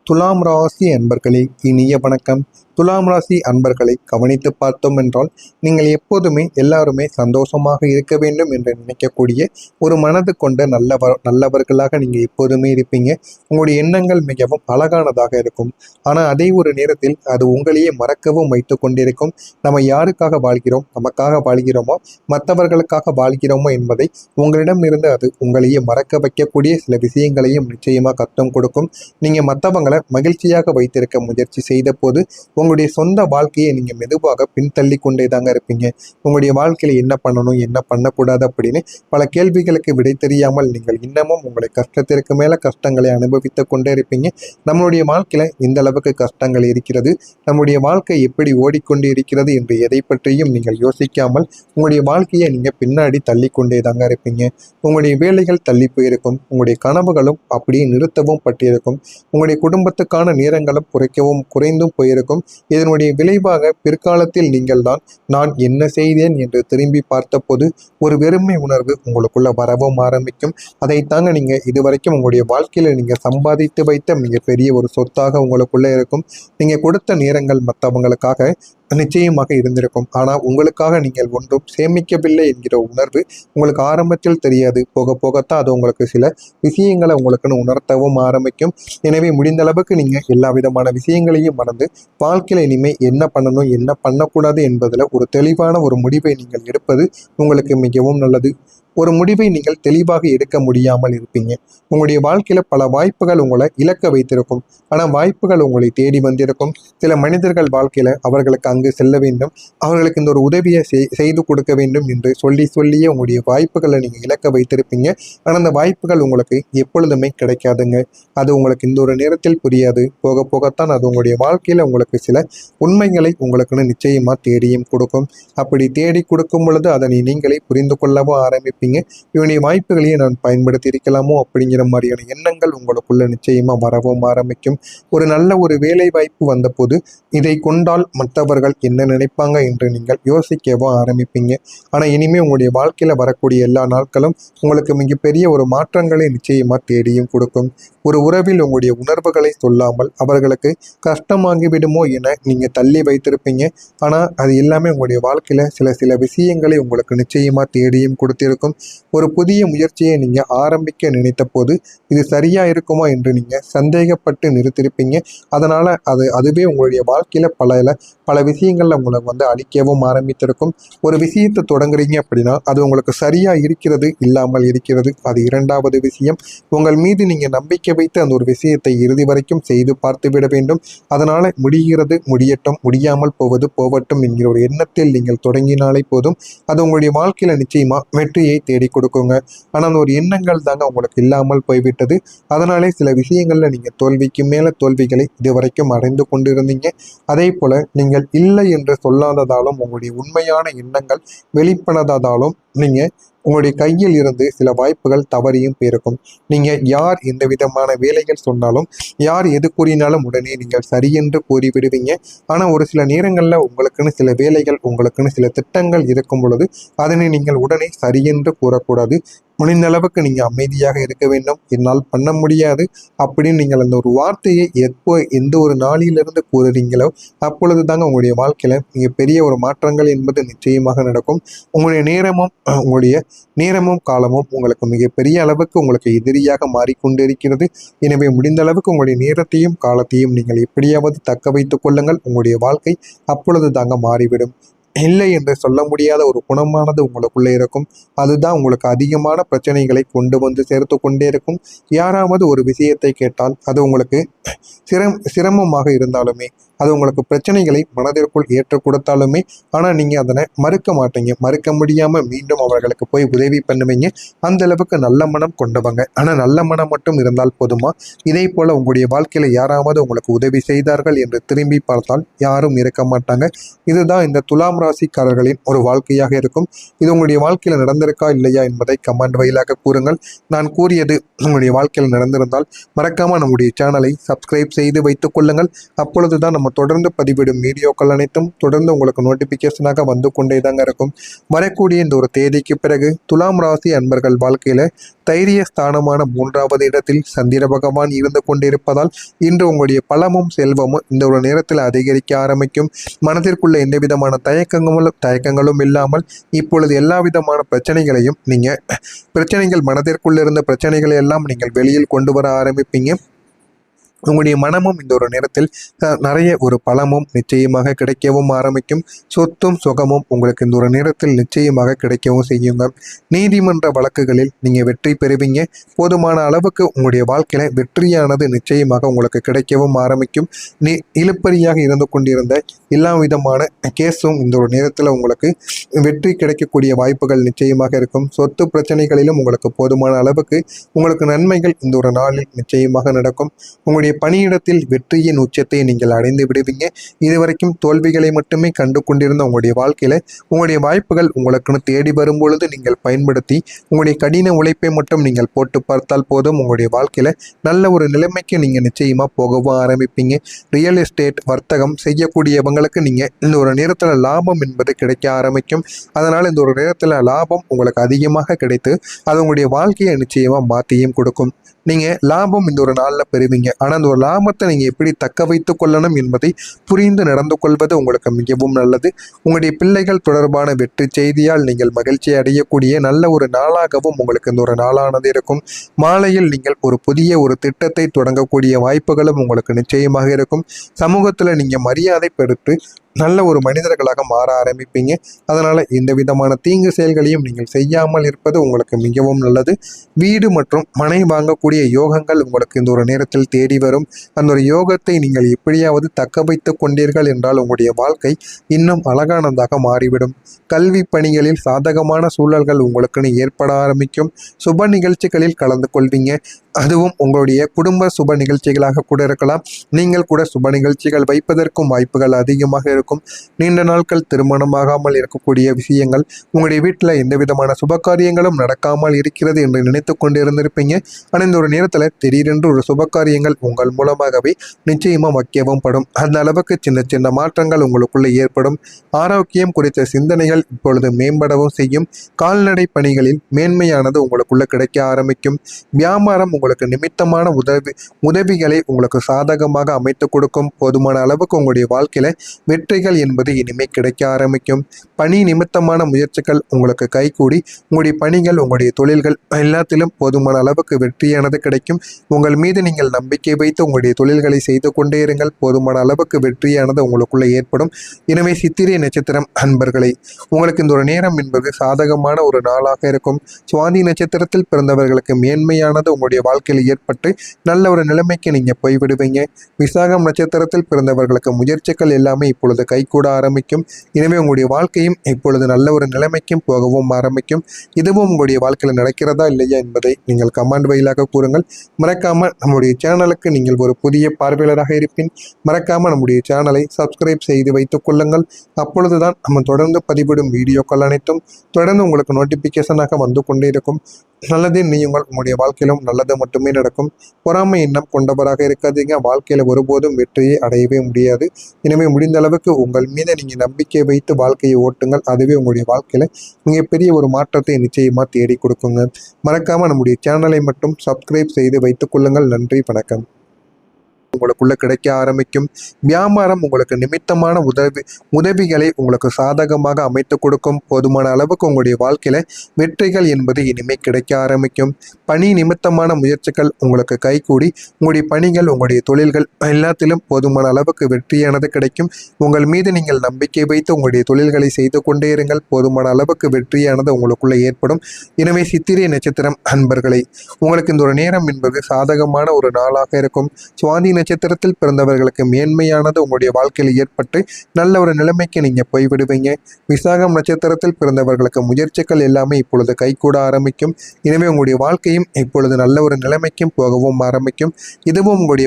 துலாம் ராசி அன்பர்களே, இனிய வணக்கம். துலாம் ராசி அன்பர்களை கவனித்து பார்த்தோம் என்றால், நீங்கள் எப்போதுமே எல்லாருமே சந்தோஷமாக இருக்க வேண்டும் என்று நினைக்கக்கூடிய ஒரு மனது கொண்ட நல்லவர்களாக நீங்கள் எப்போதுமே இருப்பீங்க. உங்களுடைய எண்ணங்கள் மிகவும் அழகானதாக இருக்கும். ஆனால் அதே ஒரு நேரத்தில் அது உங்களையே மறக்கவும் வைத்து கொண்டிருக்கும். நம்ம யாருக்காக வாழ்கிறோம், நமக்காக வாழ்கிறோமோ மற்றவர்களுக்காக வாழ்கிறோமோ என்பதை உங்களிடம் இருந்து அது உங்களையே மறக்க வைக்கக்கூடிய சில விஷயங்களையும் நிச்சயமாக கத்தம் கொடுக்கும். நீங்கள் மற்றவங்களை மகிழ்ச்சியாக வைத்திருக்க முயற்சி செய்த போது உங்களுடைய சொந்த வாழ்க்கையை நீங்க மெதுவாக பின்தள்ளி கொண்டே தாங்க இருப்பீங்க. உங்களுடைய வாழ்க்கையில என்ன பண்ணணும், என்ன பண்ணக்கூடாது அப்படின்னு பல கேள்விகளுக்கு விடை தெரியாமல் நீங்கள் இன்னமும் உங்களை கஷ்டத்திற்கு மேல கஷ்டங்களை அனுபவித்துக் கொண்டே இருப்பீங்க. நம்மளுடைய வாழ்க்கையில இந்த அளவுக்கு கஷ்டங்கள் இருக்கிறது, நம்முடைய வாழ்க்கை எப்படி ஓடிக்கொண்டு இருக்கிறது என்று எதை பற்றியும் நீங்கள் யோசிக்காமல் உங்களுடைய வாழ்க்கையை நீங்க பின்னாடி தள்ளி கொண்டே தாங்க இருப்பீங்க. உங்களுடைய வேலைகள் தள்ளி போயிருக்கும், உங்களுடைய கனவுகளும் அப்படியே நிறுத்தவும் பட்டிருக்கும், உங்களுடைய குடும்பத்துக்கான நேரங்களும் குறைந்தும் போயிருக்கும். இதனுடைய விளைவாக பிற்காலத்தில் நீங்கள் தான் நான் என்ன செய்தேன் என்று திரும்பி பார்த்தபோது ஒரு வெறுமை உணர்வு உங்களுக்குள்ள வரவும் ஆரம்பிக்கும். அதை தாங்க நீங்க இதுவரைக்கும் உங்களுடைய வாழ்க்கையில நீங்க சம்பாதித்து வைத்த மிகப்பெரிய ஒரு சொத்தாக உங்களுக்குள்ள இருக்கும். நீங்க கொடுத்த நேரங்கள் மற்றவங்களுக்காக நிச்சயமாக இருந்திருக்கும். ஆனால் உங்களுக்காக நீங்கள் ஒன்றும் சேமிக்கவில்லை என்கிற உணர்வு உங்களுக்கு ஆரம்பத்தில் தெரியாது. போக போகத்தான் அது உங்களுக்கு சில விஷயங்களை உங்களுக்குன்னு உணர்த்தவும் ஆரம்பிக்கும். எனவே முடிந்த அளவுக்கு நீங்க எல்லா விதமான விஷயங்களையும் மறந்து வாழ்க்கையில இனிமே என்ன பண்ணணும், என்ன பண்ணக்கூடாது என்பதில் ஒரு தெளிவான ஒரு முடிவை நீங்கள் எடுப்பது உங்களுக்கு மிகவும் நல்லது. ஒரு முடிவை நீங்கள் தெளிவாக எடுக்க முடியாமல் இருப்பீங்க. உங்களுடைய வாழ்க்கையில பல வாய்ப்புகள் உங்களை இழக்க வைத்திருக்கும். ஆனால் வாய்ப்புகள் உங்களை தேடி வந்திருக்கும். சில மனிதர்கள் வாழ்க்கையில அவர்களுக்கு அங்கு செல்ல வேண்டும், அவர்களுக்கு இந்த ஒரு உதவியை செய்து கொடுக்க வேண்டும் என்று சொல்லியே உங்களுடைய வாய்ப்புகளை நீங்க இழக்க வைத்திருப்பீங்க. ஆனால் அந்த வாய்ப்புகள் உங்களுக்கு எப்பொழுதுமே கிடைக்காதுங்க. அது உங்களுக்கு இந்த ஒரு நேரத்தில் புரியாது. போக போகத்தான் அது உங்களுடைய வாழ்க்கையில உங்களுக்கு சில உண்மைகளை உங்களுக்குன்னு நிச்சயமா தேடியும் கொடுக்கும். அப்படி தேடி கொடுக்கும் பொழுது அதனை நீங்களே புரிந்து கொள்ளவும் ஆரம்பிப்பீங்க. இவனுடைய வாய்ப்புகளையே நான் பயன்படுத்தி இருக்கலாமோ அப்படிங்கிற மாதிரியான எண்ணங்கள் உங்களுக்குள்ள நிச்சயமா வரவும் ஆரம்பிக்கும். ஒரு நல்ல ஒரு வேலை வாய்ப்பு வந்த போது இதை கொண்டால் மற்றவர்கள் என்ன நினைப்பாங்க என்று நீங்கள் யோசிக்கவும் ஆரம்பிப்பீங்க. ஆனா இனிமே உங்களுடைய வாழ்க்கையில வரக்கூடிய எல்லா நாட்களும் உங்களுக்கு மிகப்பெரிய ஒரு மாற்றங்களை நிச்சயமா தேடியும் கொடுக்கும். ஒரு உறவில் உங்களுடைய உணர்வுகளை சொல்லாமல் அவர்களுக்கு கஷ்டமாகிவிடுமோ என நீங்க தள்ளி வைத்திருப்பீங்க. ஆனா அது எல்லாமே உங்களுடைய வாழ்க்கையில சில விஷயங்களை உங்களுக்கு நிச்சயமா தேடியும் கொடுத்திருக்கும். ஒரு புதிய முயற்சியை நீங்க ஆரம்பிக்க நினைத்த போது இது சரியா இருக்குமா என்று நீங்க சந்தேகப்பட்டு நிறுத்திருப்பீங்க. அதனால அதுவே உங்களுடைய வாழ்க்கையில பல விஷயங்கள்ல உங்களை அழிக்கவும் ஆரம்பித்திருக்கும். ஒரு விஷயத்தை தொடங்குறீங்க அப்படின்னா அது உங்களுக்கு சரியா இருக்கிறது, இல்லாமல் இருக்கிறது, அது இரண்டாவது விஷயம். உங்கள் மீது நீங்க நம்பிக்கை வைத்து அந்த ஒரு விஷயத்தை இறுதி வரைக்கும் செய்து பார்த்து விட வேண்டும். அதனால முடிகிறது முடியட்டும், முடியாமல் போவது போவட்டும் என்கிற ஒரு எண்ணத்தில் நீங்கள் தொடங்கினாலே போதும். அது உங்களுடைய வாழ்க்கையில நிச்சயமா வெற்றியை தேடி கொடுக்குங்க. ஆனால் அந்த ஒரு எண்ணங்கள் தாங்க உங்களுக்கு இல்லாமல் போய்விட்டது. அதனாலே சில விஷயங்கள்ல நீங்க தோல்விக்கு மேல தோல்விகளை இதுவரைக்கும் அடைந்து கொண்டிருந்தீங்க. அதே போல நீங்கள் இல்லை என்று சொல்லாததாலும் உங்களுடைய உண்மையான எண்ணங்கள் வெளிப்படாததாலும் நீங்க உங்களுடைய கையில் இருந்து சில வாய்ப்புகள் தவறியும் போயிருக்கும். நீங்க யார் எந்த விதமான வேலைகள் சொன்னாலும், யார் எது கூறினாலும் உடனே நீங்கள் சரியென்று கூறிவிடுவீங்க. ஆனா ஒரு சில நேரங்கள்ல உங்களுக்குன்னு சில வேலைகள், உங்களுக்குன்னு சில திட்டங்கள் இருக்கும் பொழுது அதனை நீங்கள் உடனே சரியென்று கூறக்கூடாது. முடிந்த அளவுக்கு நீங்க அமைதியாக இருக்க வேண்டும். என்னால் பண்ண முடியாது அப்படின்னு நீங்கள் அந்த ஒரு வார்த்தையை எந்த ஒரு நாளிலிருந்து கூறுறீங்களோ அப்பொழுது தாங்க உங்களுடைய வாழ்க்கையில மிக பெரிய ஒரு மாற்றங்கள் என்பது நிச்சயமாக நடக்கும். உங்களுடைய நேரமும் காலமும் உங்களுக்கு மிகப்பெரிய அளவுக்கு உங்களுக்கு எதிரியாக மாறிக்கொண்டிருக்கிறது. எனவே முடிந்த அளவுக்கு உங்களுடைய நேரத்தையும் காலத்தையும் நீங்கள் எப்படியாவது தக்க வைத்துக் கொள்ளுங்கள். உங்களுடைய வாழ்க்கை அப்பொழுது தாங்க மாறிவிடும். இல்லை என்று சொல்ல முடியாத ஒரு குணமானது உங்களுக்குள்ளே இருக்கும். அதுதான் உங்களுக்கு அதிகமான பிரச்சனைகளை கொண்டு வந்து சேர்த்து கொண்டே இருக்கும். யாராவது ஒரு விஷயத்தை கேட்டால் அது உங்களுக்கு சிரமமாக இருந்தாலுமே, அது உங்களுக்கு பிரச்சனைகளை மனதிற்குள் ஏற்றுக் கொடுத்தாலுமே, ஆனால் நீங்கள் அதனை மறுக்க மாட்டீங்க. மறுக்க முடியாமல் மீண்டும் அவர்களுக்கு போய் உதவி பண்ணுவீங்க. அந்த அளவுக்கு நல்ல மனம் கொண்டவங்க. ஆனால் நல்ல மனம் மட்டும் இருந்தால் போதுமா? இதே போல உங்களுடைய வாழ்க்கையில் யாராவது உங்களுக்கு உதவி செய்தார்கள் என்று திரும்பி பார்த்தால் யாரும் இருக்க மாட்டாங்க. இதுதான் இந்த துலாம் ராசிக்காரர்களின் ஒரு வாழ்க்கையாக இருக்கும். இது உங்களுடைய வாழ்க்கையில் நடந்திருக்கா இல்லையா என்பதை கமெண்ட் வாயிலாக கூறுங்கள். நான் கூறியது உங்களுடைய வாழ்க்கையில் நடந்திருந்தால் மறக்காம நம்முடைய சேனலை சப்ஸ்கிரைப் செய்து வைத்துக் கொள்ளுங்கள். அப்பொழுதுதான் நம்ம நம்ம தொடர்ந்து பதிவிடும் வீடியோக்கள் அனைத்தும் தொடர்ந்து உங்களுக்கு நோட்டிபிகேஷனாக வந்து கொண்டே தாங்க இருக்கும். வரக்கூடிய இந்த ஒரு தேதிக்கு பிறகு துலாம் ராசி அன்பர்கள் வாழ்க்கையில தைரிய ஸ்தானமான 3வது இடத்தில் சந்திர பகவான் இருந்து கொண்டிருப்பதால் இன்று உங்களுடைய பலமும் செல்வமும் இந்த ஒரு நேரத்தில் அதிகரிக்க ஆரம்பிக்கும். மனதிற்குள்ள எந்த விதமான தயக்கங்களும் இல்லாமல் இப்பொழுது எல்லா விதமான பிரச்சனைகள் மனதிற்குள்ள இருந்த பிரச்சனைகளை எல்லாம் நீங்கள் வெளியில் கொண்டு வர ஆரம்பிப்பீங்க. உங்களுடைய மனமும் இந்த ஒரு நேரத்தில் நிறைய ஒரு பலமும் நிச்சயமாக கிடைக்கவும் ஆரம்பிக்கும். சொத்தும் சுகமும் உங்களுக்கு இந்த ஒரு நேரத்தில் நிச்சயமாக கிடைக்கவும் செய்யுங்க. நீதிமன்ற வழக்குகளில் நீங்கள் வெற்றி பெறுவீங்க. போதுமான அளவுக்கு உங்களுடைய வாழ்க்கையில வெற்றியானது நிச்சயமாக உங்களுக்கு கிடைக்கவும் ஆரம்பிக்கும். இழுப்பறியாக இருந்து கொண்டிருந்த எல்லா விதமான கேஸும் இந்த ஒரு நேரத்தில் உங்களுக்கு வெற்றி கிடைக்கக்கூடிய வாய்ப்புகள் நிச்சயமாக இருக்கும். சொத்து பிரச்சனைகளிலும் உங்களுக்கு போதுமான அளவுக்கு உங்களுக்கு நன்மைகள் இந்த ஒரு நாளில் நிச்சயமாக நடக்கும். உங்களுடைய பணியிடத்தில் வெற்றியின் உச்சத்தை நீங்கள் அடைந்து விடுவீங்க. இதுவரைக்கும் தோல்விகளை மட்டுமே கண்டு கொண்டிருந்த உங்களுடைய வாழ்க்கையில உங்களுடைய வாய்ப்புகள் உங்களுக்குன்னு தேடி வரும் பொழுது நீங்கள் பயன்படுத்தி உங்களுடைய கடின உழைப்பை மட்டும் நீங்கள் போட்டு பார்த்தால் போதும். உங்களுடைய வாழ்க்கையில நல்ல ஒரு நிலைமைக்கு நீங்க நிச்சயமா போகவும் ஆரம்பிப்பீங்க. ரியல் எஸ்டேட் வர்த்தகம் செய்யக்கூடியவங்களுக்கு நீங்க இந்த ஒரு நேரத்துல லாபம் என்பது கிடைக்க ஆரம்பிக்கும். அதனால இந்த ஒரு நேரத்துல லாபம் உங்களுக்கு அதிகமாக கிடைத்து அது உங்களுடைய வாழ்க்கையை நிச்சயமா மாற்றியும் கொடுக்கும். நீங்கள் லாபம் இந்த ஒரு நாளில் பெறுவீங்க. ஆனால் அந்த ஒரு லாபத்தை நீங்கள் எப்படி தக்க வைத்து கொள்ளணும் என்பதை புரிந்து நடந்து கொள்வது உங்களுக்கு மிகவும் நல்லது. உங்களுடைய பிள்ளைகள் தொடர்பான வெற்றி செய்தியால் நீங்கள் மகிழ்ச்சி அடையக்கூடிய நல்ல ஒரு நாளாகவும் உங்களுக்கு இந்த ஒரு நாளானது இருக்கும். மாலையில் நீங்கள் ஒரு புதிய ஒரு திட்டத்தை தொடங்கக்கூடிய வாய்ப்புகளும் உங்களுக்கு நிச்சயமாக இருக்கும். சமூகத்தில் நீங்கள் மரியாதை பெற்று நல்ல ஒரு மனிதர்களாக மாற ஆரம்பிப்பீங்க. அதனால் எந்த விதமான தீங்கு செயல்களையும் நீங்கள் செய்யாமல் இருப்பது உங்களுக்கு மிகவும் நல்லது. வீடு மற்றும் மனை வாங்கக்கூடிய யோகங்கள் உங்களுக்கு இந்த ஒரு நேரத்தில் தேடி வரும். அந்த ஒரு யோகத்தை நீங்கள் எப்படியாவது தக்க வைத்து கொண்டீர்கள் என்றால் உங்களுடைய வாழ்க்கை இன்னும் அழகானதாக மாறிவிடும். கல்வி பணிகளில் சாதகமான சூழல்கள் உங்களுக்குன்னு ஏற்பட ஆரம்பிக்கும். சுப நிகழ்ச்சிகளில் கலந்து கொள்வீங்க. அதுவும் உங்களுடைய குடும்ப சுப நிகழ்ச்சிகளாக கூட இருக்கலாம். நீங்கள் கூட சுப நிகழ்ச்சிகள் வைப்பதற்கும் வாய்ப்புகள் அதிகமாக இருக்கும். நீண்ட நாட்கள் திருமணமாகாமல் இருக்கக்கூடிய விஷயங்கள், உங்களுடைய வீட்டில் எந்த விதமான சுப காரியங்களும் நடக்காமல் இருக்கிறது என்று நினைத்து கொண்டு இருந்திருப்பீங்க. ஆனால் இந்த ஒரு நேரத்தில் திடீரென்று ஒரு சுப காரியங்கள் உங்கள் மூலமாகவே நிச்சயமாக வைக்கவும் படும். அந்த அளவுக்கு சின்ன சின்ன மாற்றங்கள் உங்களுக்குள்ள ஏற்படும். ஆரோக்கியம் குறித்த சிந்தனைகள் இப்பொழுது மேம்படவும் செய்யும். கால்நடை பணிகளில் மேன்மையானது உங்களுக்குள்ள கிடைக்க ஆரம்பிக்கும். வியாபாரம் உங்களுக்கு நிமித்தமான உதவிகளை உங்களுக்கு சாதகமாக அமைத்து கொடுக்கும். போதுமான அளவுக்கு உங்களுடைய வாழ்க்கையில வெற்றிகள் என்பது இனிமே கிடைக்க ஆரம்பிக்கும். பணி நிமித்தமான முயற்சிகள் உங்களுக்கு கைகூடி உங்களுடைய பணிகள் உங்களுடைய தொழில்கள் எல்லாத்திலும் போதுமான அளவுக்கு வெற்றியானது கிடைக்கும். உங்கள் மீது நீங்கள் நம்பிக்கை வைத்து உங்களுடைய தொழில்களை செய்து கொண்டே இருங்கள். போதுமான அளவுக்கு வெற்றியானது உங்களுக்குள்ள ஏற்படும். எனவே சித்திரை நட்சத்திரம் அன்பர்களை உங்களுக்கு இந்த ஒரு நேரம் என்பது சாதகமான ஒரு நாளாக இருக்கும். சுவாதி நட்சத்திரத்தில் பிறந்தவர்களுக்கு மேன்மையானது உங்களுடைய வாழ்க்கையில் ஏற்பட்டு நல்ல ஒரு நிலைமைக்கு நீங்க போய்விடுவீங்க. விசாகம் நட்சத்திரத்தில் பிறந்தவர்களுக்கு முயற்சிகள் எல்லாமே இப்பொழுது கைகூட ஆரம்பிக்கும். எனவே உங்களுடைய வாழ்க்கையும் இப்பொழுது நல்ல ஒரு நிலைமைக்கும் போகவும் ஆரம்பிக்கும். இதுவும் உங்களுடைய வாழ்க்கையில் நடக்கிறதா இல்லையா என்பதை நீங்கள் கமெண்ட் வாயிலாக கூறுங்கள். மறக்காம நம்முடைய சேனலுக்கு நீங்கள் ஒரு புதிய பார்வையாளராக இருப்பின் மறக்காம நம்முடைய சேனலை சப்ஸ்கிரைப் செய்து வைத்துக் கொள்ளுங்கள். அப்பொழுதுதான் நம்ம தொடர்ந்து பதிவிடும் வீடியோக்கள் அனைத்தும் தொடர்ந்து உங்களுக்கு நோட்டிபிகேஷனாக வந்து கொண்டே இருக்கும். நல்லதே நீயுங்கள். உங்களுடைய வாழ்க்கையிலும் நல்லது மட்டுமே நடக்கும். பொறாமை எண்ணம் கொண்டவராக இருக்காதீங்க. வாழ்க்கையில ஒருபோதும் வெற்றியை அடையவே முடியாது. எனவே முடிந்த அளவுக்கு உங்கள் மீது நீங்க நம்பிக்கை வைத்து வாழ்க்கையை ஓட்டுங்கள். அதுவே உங்களுடைய வாழ்க்கையில மிகப்பெரிய ஒரு மாற்றத்தை நிச்சயமா தேடி கொடுக்குங்க. மறக்காம நம்முடைய சேனலை மட்டும் சப்ஸ்கிரைப் செய்து வைத்துக் கொள்ளுங்கள். நன்றி, வணக்கம். உங்களுக்குள்ள கிடைக்க ஆரம்பிக்கும். வியாபாரம் உங்களுக்கு நிமித்தமான உதவிகளை உங்களுக்கு சாதகமாக அமைத்து கொடுக்கும். போதுமான அளவுக்கு உங்களுடைய வாழ்க்கையில வெற்றிகள் என்பது இனிமே கிடைக்க ஆரம்பிக்கும். பணி நிமித்தமான முயற்சிகள் உங்களுக்கு கைகூடி உங்களுடைய பணிகள் உங்களுடைய தொழில்கள் எல்லாத்திலும் போதுமான அளவுக்கு வெற்றியானது கிடைக்கும். உங்கள் மீது நீங்கள் நம்பிக்கை வைத்து உங்களுடைய தொழில்களை செய்து கொண்டே இருங்கள். போதுமான அளவுக்கு வெற்றியானது உங்களுக்குள்ள ஏற்படும். எனவே சித்திரை நட்சத்திரம் அன்பர்களை உங்களுக்கு இந்த ஒரு நேரம் என்பது சாதகமான ஒரு நாளாக இருக்கும். சுவாதி நட்சத்திரத்தில் பிறந்தவர்களுக்கு மேன்மையானது உங்களுடைய வாழ்க்கையில் ஏற்பட்டு நல்ல ஒரு நிலைமைக்கு நீங்க போய்விடுவீங்க. விசாகம் நட்சத்திரத்தில் பிறந்தவர்களுக்கு முயற்சிகள் எல்லாமே இப்பொழுது கைகூட ஆரம்பிக்கும். எனவே உங்களுடைய வாழ்க்கையும் இப்பொழுது நல்ல ஒரு நிலைமைக்கும் போகவும் ஆரம்பிக்கும். இதுவும் உங்களுடைய